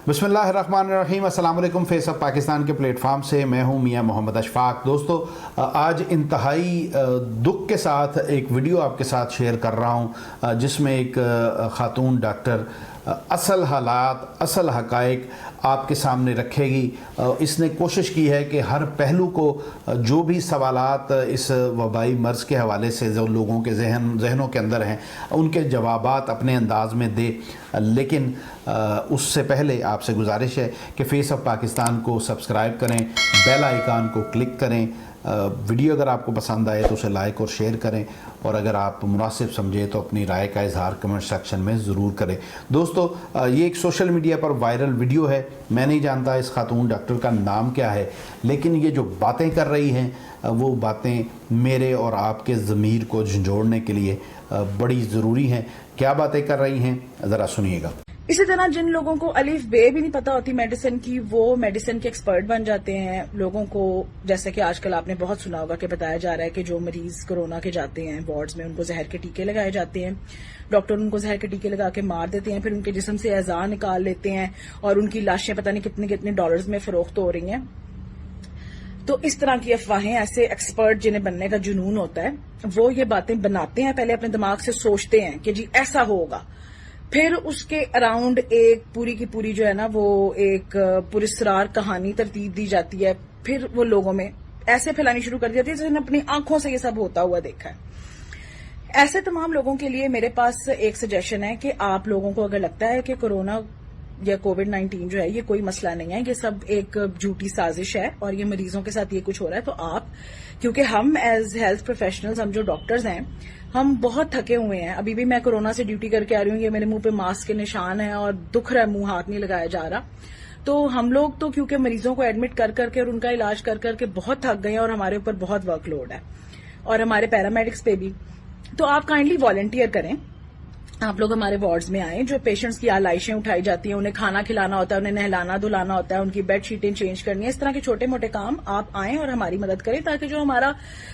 बिस्मिल्लाहिर्रहमानिर्रहीम। अस्सलाम वालेकुम। फेस ऑफ पाकिस्तान के प्लेटफार्म से मैं हूं मियां मोहम्मद अशफाक। दोस्तों, आज इंतहाई दुख के साथ एक वीडियो आपके साथ शेयर कर रहा हूं जिसमें एक खातून डॉक्टर असल हालात, असल हकाइक आपके सामने रखेगी। इसने कोशिश की है कि हर पहलू को, जो भी सवालात इस वबाई मर्ज़ के हवाले से जो लोगों के जहनों के अंदर हैं, उनके जवाबात अपने अंदाज में दे। लेकिन उससे पहले आपसे गुजारिश है कि फेस ऑफ पाकिस्तान को सब्सक्राइब करें, बेल आइकान को क्लिक करें। वीडियो अगर आपको पसंद आए तो उसे लाइक और शेयर करें, और अगर आप मुनासिब समझे तो अपनी राय का इजहार कमेंट सेक्शन में ज़रूर करें। दोस्तों, ये एक सोशल मीडिया पर वायरल वीडियो है। मैं नहीं जानता इस खातून डॉक्टर का नाम क्या है, लेकिन ये जो बातें कर रही हैं वो बातें मेरे और आपके ज़मीर को झंझोड़ने के लिए बड़ी ज़रूरी हैं। क्या बातें कर रही हैं, ज़रा सुनिएगा। इसी तरह जिन लोगों को अलिफ बे भी नहीं पता होती मेडिसिन की, वो मेडिसिन के एक्सपर्ट बन जाते हैं। लोगों को, जैसे कि आजकल आपने बहुत सुना होगा कि बताया जा रहा है कि जो मरीज कोरोना के जाते हैं वार्ड्स में, उनको जहर के टीके लगाए जाते हैं। डॉक्टर उनको जहर के टीके लगा के मार देते हैं, फिर उनके जिस्म से अज़ा निकाल लेते हैं और उनकी लाशें पता नहीं कितने कितने डॉलर्स में फरोख्त हो रही हैं। तो इस तरह की अफवाहें, ऐसे एक्सपर्ट जिन्हें बनने का जुनून होता है, वो ये बातें बनाते हैं। पहले अपने दिमाग से सोचते हैं कि जी ऐसा होगा, फिर उसके अराउंड एक पूरी की पूरी जो है ना, वो एक पुरस्कार कहानी तरतीब दी जाती है। फिर वो लोगों में ऐसे फैलानी शुरू कर दी जाती है जिन्होंने अपनी आंखों से ये सब होता हुआ देखा है। ऐसे तमाम लोगों के लिए मेरे पास एक सजेशन है कि आप लोगों को अगर लगता है कि कोरोना या कोविड-19 जो है ये कोई मसला नहीं है, ये सब एक झूठी साजिश है और ये मरीजों के साथ ये कुछ हो रहा है, तो आप, क्योंकि हम एज हेल्थ प्रोफेशनल्स, हम जो डॉक्टर्स हैं, हम बहुत थके हुए हैं। अभी भी मैं कोरोना से ड्यूटी करके आ रही हूँ, ये मेरे मुंह पे मास्क के निशान है और दुख रहा है, मुंह हाथ नहीं लगाया जा रहा। तो हम लोग तो क्योंकि मरीजों को एडमिट कर करके और उनका इलाज कर करके बहुत थक गए हैं और हमारे ऊपर बहुत वर्कलोड है और हमारे पैरामेडिक्स पे भी। तो आप काइंडली वॉलंटियर करें, आप लोग हमारे वार्ड्स में आए। जो पेशेंट्स की आलाइशें उठाई जाती हैं, उन्हें खाना खिलाना होता है, उन्हें नहलाना धुलाना होता है, उनकी बेड शीटें चेंज करनी है, इस तरह के छोटे मोटे काम आप आएं और हमारी मदद करें, ताकि जो हमारा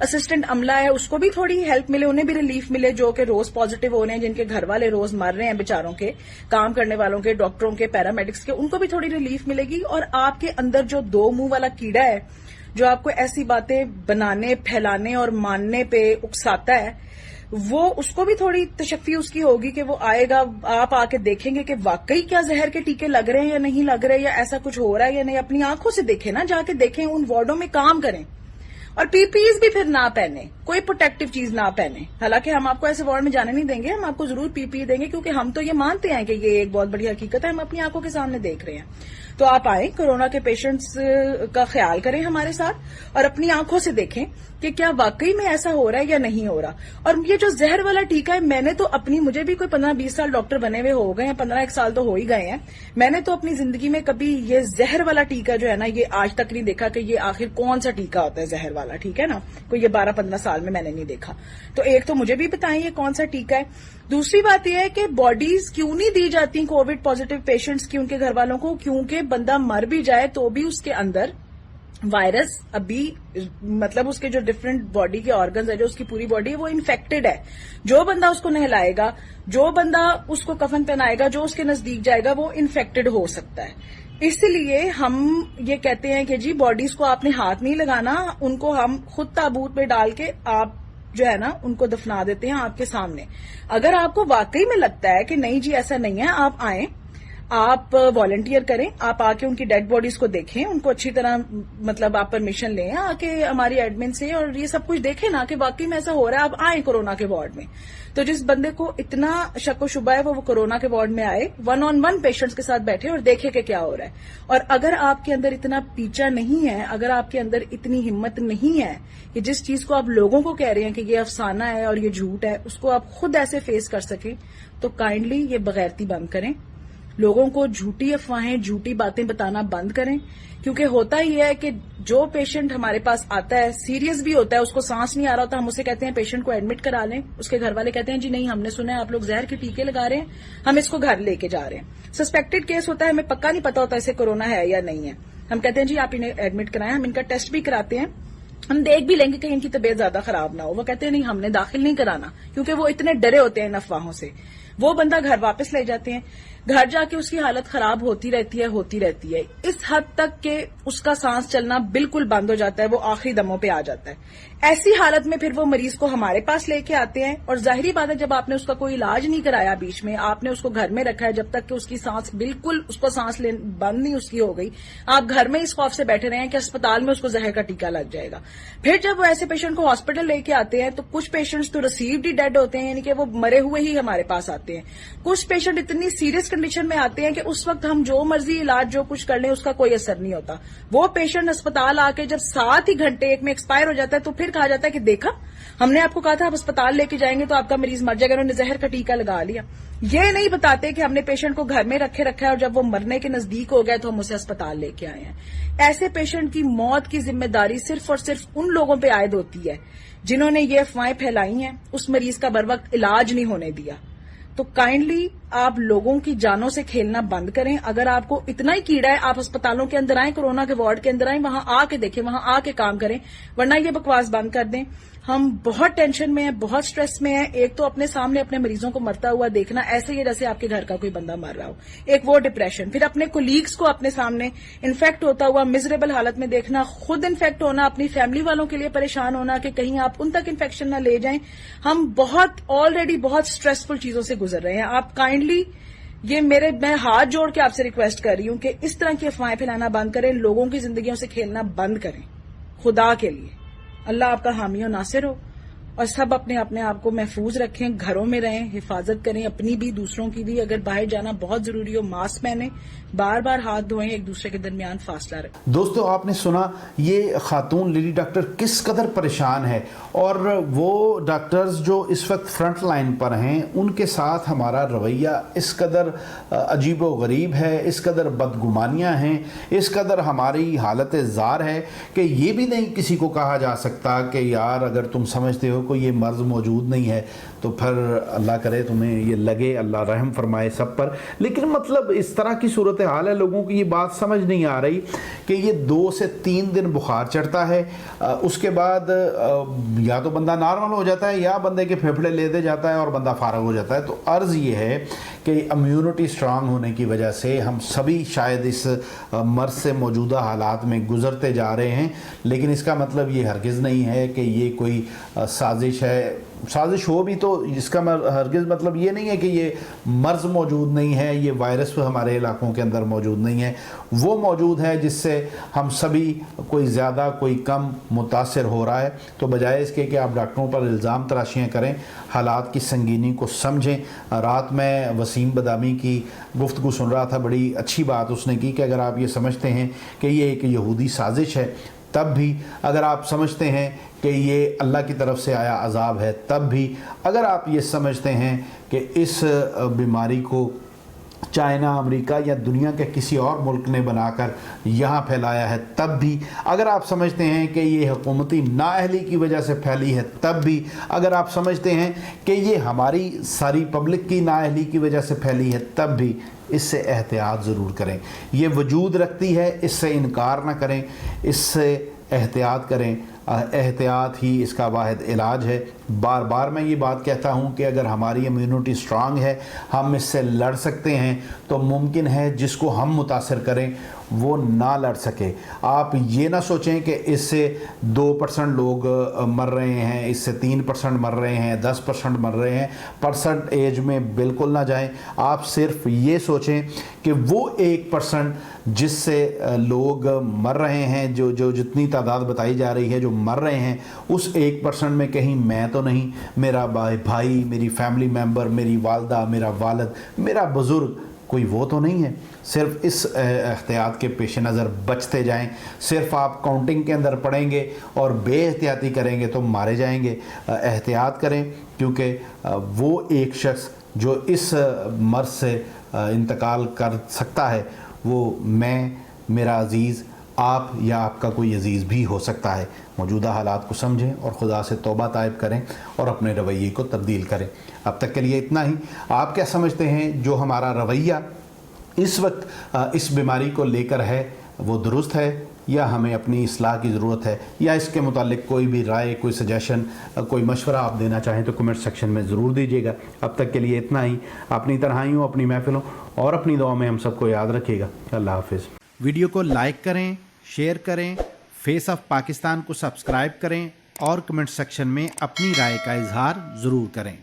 असिस्टेंट अमला है उसको भी थोड़ी हेल्प मिले, उन्हें भी रिलीफ मिले, जो कि रोज पॉजिटिव हो रहे हैं, जिनके घर वाले रोज मर रहे हैं बेचारों के, काम करने वालों के, डॉक्टरों के, पैरामेडिक्स के, उनको भी थोड़ी रिलीफ मिलेगी। और आपके अंदर जो दो मुंह वाला कीड़ा है, जो आपको ऐसी बातें बनाने, फैलाने और मानने पे उकसाता है, वो, उसको भी थोड़ी तशफ़ी उसकी होगी कि वो आएगा, आप आके देखेंगे कि वाकई क्या जहर के टीके लग रहे हैं या नहीं लग रहे, या ऐसा कुछ हो रहा है या नहीं। अपनी आंखों से देखें ना, जाके देखें, उन वार्डों में काम करें और पीपीईज भी फिर ना पहने, कोई प्रोटेक्टिव चीज ना पहने। हालांकि हम आपको ऐसे वार्ड में जाने नहीं देंगे, हम आपको जरूर पीपीई देंगे, क्योंकि हम तो ये मानते हैं कि ये एक बहुत बड़ी हकीकत है, हम अपनी आंखों के सामने देख रहे हैं। तो आप आए, कोरोना के पेशेंट्स का ख्याल करें हमारे साथ और अपनी आंखों से देखें कि क्या वाकई में ऐसा हो रहा है या नहीं हो रहा। और ये जो जहर वाला टीका है, मैंने तो अपनी, मुझे भी कोई 15-20 साल डॉक्टर बने हुए हो गए हैं, 15 साल तो हो ही गए हैं। मैंने तो अपनी जिंदगी में कभी ये जहर वाला टीका जो है ना, ये आज तक नहीं देखा कि ये आखिर कौन सा टीका होता है जहर वाला, ठीक है ना। कोई ये 12-15 साल में मैंने नहीं देखा। तो एक तो मुझे भी बताएं ये कौन सा टीका है। दूसरी बात यह है कि बॉडीज क्यों नहीं दी जाती कोविड पॉजिटिव पेशेंट्स की, उनके घर वालों को, क्योंकि बंदा मर भी जाए तो भी उसके अंदर वायरस अभी, मतलब उसके जो डिफरेंट बॉडी के ऑर्गन्स है, जो उसकी पूरी बॉडी है, वो इन्फेक्टेड है। जो बंदा उसको नहलाएगा, जो बंदा उसको कफन पहनाएगा, जो उसके नजदीक जाएगा, वो इन्फेक्टेड हो सकता है। इसलिए हम ये कहते हैं कि जी बॉडीज को आपने हाथ नहीं लगाना, उनको हम खुद ताबूत में डाल के आप जो है ना उनको दफना देते हैं आपके सामने। अगर आपको वाकई में लगता है कि नहीं जी ऐसा नहीं है, आप आएं, आप वॉलंटियर करें, आप आके उनकी डेड बॉडीज को देखें, उनको अच्छी तरह, मतलब आप परमिशन लें आके हमारी एडमिन से, और ये सब कुछ देखें ना कि वाकई में ऐसा हो रहा है। आप आए कोरोना के वार्ड में, तो जिस बंदे को इतना शक व शुबा है वो कोरोना के वार्ड में आए, 1-on-1 पेशेंट्स के साथ बैठे और देखे कि क्या हो रहा है। और अगर आपके अंदर इतना पीछा नहीं है, अगर आपके अंदर इतनी हिम्मत नहीं है कि जिस चीज को आप लोगों को कह रहे हैं कि ये अफसाना है और ये झूठ है, उसको आप खुद ऐसे फेस कर सकें, तो काइंडली ये बगैरती बंद करें। लोगों को झूठी अफवाहें, झूठी बातें बताना बंद करें। क्योंकि होता ही है कि जो पेशेंट हमारे पास आता है, सीरियस भी होता है, उसको सांस नहीं आ रहा होता, हम उसे कहते हैं पेशेंट को एडमिट करा लें, उसके घर वाले कहते हैं जी नहीं, हमने सुना है आप लोग जहर के टीके लगा रहे हैं, हम इसको घर लेके जा रहे हैं। सस्पेक्टेड केस होता है, हमें पक्का नहीं पता होता इसे कोरोना है या नहीं है, हम कहते हैं जी आप इन्हें एडमिट कराएं, हम इनका टेस्ट भी कराते हैं, हम देख भी लेंगे कहीं इनकी तबीयत ज्यादा खराब ना हो। वो कहते हैं नहीं, हमने दाखिल नहीं कराना, क्योंकि वो इतने डरे होते हैं इन अफवाहों से। वो बंदा घर वापस ले जाते हैं। घर जाके उसकी हालत खराब होती रहती है, इस हद तक कि उसका सांस चलना बिल्कुल बंद हो जाता है, वो आखिरी दमों पे आ जाता है। ऐसी हालत में फिर वो मरीज को हमारे पास लेके आते हैं, और जाहिरी बात है जब आपने उसका कोई इलाज नहीं कराया, बीच में आपने उसको घर में रखा है जब तक कि उसकी सांस बिल्कुल, उसको सांस बंद नहीं उसकी हो गई, आप घर में इस खौफ से बैठे रहे हैं कि अस्पताल में उसको जहर का टीका लग जाएगा। फिर जब वो ऐसे पेशेंट को हॉस्पिटल लेके आते हैं तो कुछ पेशेंट्स तो रिसीव्ड ही डेड होते हैं, यानी कि वो मरे हुए ही हमारे पास आते हैं। कुछ पेशेंट इतनी सीरियस कंडीशन में आते हैं कि उस वक्त हम जो मर्जी इलाज जो कुछ कर लें उसका कोई असर नहीं होता। वो पेशेंट अस्पताल आके जब 7 ही घंटे एक में एक्सपायर हो जाता है तो फिर कहा जाता है कि देखा, हमने आपको कहा था आप अस्पताल लेके जाएंगे तो आपका मरीज मर जाएगा, उन्होंने जहर का टीका लगा लिया। ये नहीं बताते कि हमने पेशेंट को घर में रखा है और जब वो मरने के नजदीक हो गए तो हम उसे अस्पताल लेके आए हैं। ऐसे पेशेंट की मौत की जिम्मेदारी सिर्फ और सिर्फ उन लोगों पे आयद होती है जिन्होंने ये अफवाहें फैलाई हैं, उस मरीज का बर वक्त इलाज नहीं होने दिया। तो काइंडली आप लोगों की जानों से खेलना बंद करें। अगर आपको इतना ही कीड़ा है, आप अस्पतालों के अंदर आए, कोरोना के वार्ड के अंदर आए, वहां आके देखें, वहां आके काम करें, वरना ये बकवास बंद कर दें। हम बहुत टेंशन में हैं, बहुत स्ट्रेस में हैं। एक तो अपने सामने अपने मरीजों को मरता हुआ देखना, ऐसे ही जैसे आपके घर का कोई बंदा मर रहा हो, एक वो डिप्रेशन। फिर अपने कोलीग्स को अपने सामने इन्फेक्ट होता हुआ मिजरेबल हालत में देखना, खुद इन्फेक्ट होना, अपनी फैमिली वालों के लिए परेशान होना कि कहीं आप उन तक इन्फेक्शन ना ले जाएं। हम ऑलरेडी बहुत स्ट्रेसफुल चीजों से गुजर रहे हैं। आप काइंडली मैं हाथ जोड़ के आपसे रिक्वेस्ट कर रही हूं कि इस तरह की अफवाहें फैलाना बंद करें, लोगों की जिंदगियों से खेलना बंद करें, खुदा के लिए। अल्लाह आपका हामी और नासिर हो, और सब अपने आप को महफूज रखें, घरों में रहें, हिफाजत करें अपनी भी दूसरों की भी। अगर बाहर जाना बहुत जरूरी हो मास्क पहने, बार बार हाथ धोएं, एक दूसरे के दरमियान फासला रखें। दोस्तों, आपने सुना ये खातून लेडी डॉक्टर किस कदर परेशान है, और वो डॉक्टर्स जो इस वक्त फ्रंट लाइन पर हैं उनके साथ हमारा रवैया इस कदर अजीब व गरीब है, इस कदर बदगुमानियाँ हैं, इस कदर हमारी हालत ज़ार है कि ये भी नहीं किसी को कहा जा सकता कि यार अगर तुम समझते हो कोई ये मर्ज़ मौजूद नहीं है तो फिर अल्लाह करे तुम्हें ये लगे, अल्लाह रहम फरमाए सब पर। लेकिन मतलब इस तरह की सूरत हाल है, लोगों की ये बात समझ नहीं आ रही कि ये 2 से 3 दिन बुखार चढ़ता है, उसके बाद या तो बंदा नॉर्मल हो जाता है या बंदे के फेफड़े लेते जाता है और बंदा फारग हो जाता है। तो अर्ज़ ये है कि इम्यूनिटी स्ट्रांग होने की वजह से हम सभी शायद इस मर्ज़ से मौजूदा हालात में गुजरते जा रहे हैं, लेकिन इसका मतलब ये हरगिज़ नहीं है कि ये कोई साजिश है। साजिश हो भी तो इसका हरगिज़ मतलब ये नहीं है कि ये मर्ज़ मौजूद नहीं है, ये वायरस हमारे इलाकों के अंदर मौजूद नहीं है। वो मौजूद है जिससे हम सभी कोई ज़्यादा कोई कम मुतासर हो रहा है। तो बजाय इसके कि आप डॉक्टरों पर इल्ज़ाम तराशियाँ करें, हालात की संगीनी को समझें। रात में वसीम बदामी की गुफ्तगू सुन रहा था, बड़ी अच्छी बात उसने की कि अगर आप ये समझते हैं कि ये एक यहूदी साजिश है तब भी, अगर आप समझते हैं कि ये अल्लाह की तरफ से आया अजाब है तब भी, अगर आप ये समझते हैं कि इस बीमारी को चाइना, अमेरिका या दुनिया के किसी और मुल्क ने बनाकर यहाँ फैलाया है तब भी, अगर आप समझते हैं कि ये हुकूमती नाअहली की वजह से फैली है तब भी, अगर आप समझते हैं कि ये हमारी सारी पब्लिक की नाअहली की वजह से फैली है तब भी, इससे एहतियात ज़रूर करें। ये वजूद रखती है, इससे इनकार ना करें, इससे एहतियात करें। एहतियात ही इसका वाहिद इलाज है। बार बार मैं ये बात कहता हूँ कि अगर हमारी इम्यूनिटी स्ट्रांग है, हम इससे लड़ सकते हैं, तो मुमकिन है जिसको हम मुतासर करें वो ना लड़ सके। आप ये ना सोचें कि इससे 2% लोग मर रहे हैं, इससे 3% मर रहे हैं, 10% मर रहे हैं, परसेंटेज में बिल्कुल ना जाएं। आप सिर्फ ये सोचें कि वो 1% जिससे लोग मर रहे हैं, जो जितनी तादाद बताई जा रही है जो मर रहे हैं, उस 1% में कहीं मैं तो नहीं, मेरा भाई, मेरी फैमिली मेम्बर, मेरी वालदा, मेरा वालिद, मेरा बुज़ुर्ग, कोई वो तो नहीं है। सिर्फ इस एहतियात के पेश नज़र बचते जाएं। सिर्फ आप काउंटिंग के अंदर पड़ेंगे और बेएहतियाती करेंगे तो मारे जाएंगे। एहतियात करें, क्योंकि वो एक शख्स जो इस मर्ज़ से इंतकाल कर सकता है वो मैं, मेरा अज़ीज़, आप या आपका कोई अज़ीज़ भी हो सकता है। मौजूदा हालात को समझें और खुदा से तौबा ताइब करें और अपने रवैये को तब्दील करें। अब तक के लिए इतना ही। आप क्या समझते हैं जो हमारा रवैया इस वक्त इस बीमारी को लेकर है वो दुरुस्त है یا ہمیں اپنی اصلاح کی ضرورت ہے، یا اس کے متعلق کوئی بھی رائے، کوئی سجیشن، کوئی مشورہ آپ دینا چاہیں تو کمنٹ سیکشن میں ضرور دیجیے گا۔ اب تک کے لیے اتنا ہی۔ اپنی تنہائیوں، اپنی محفلوں اور اپنی دعا میں ہم سب کو یاد رکھیے گا۔ اللہ حافظ۔ ویڈیو کو لائک کریں، شیئر کریں، فیس آف پاکستان کو سبسکرائب کریں اور کمنٹ سیکشن میں اپنی رائے کا اظہار ضرور کریں۔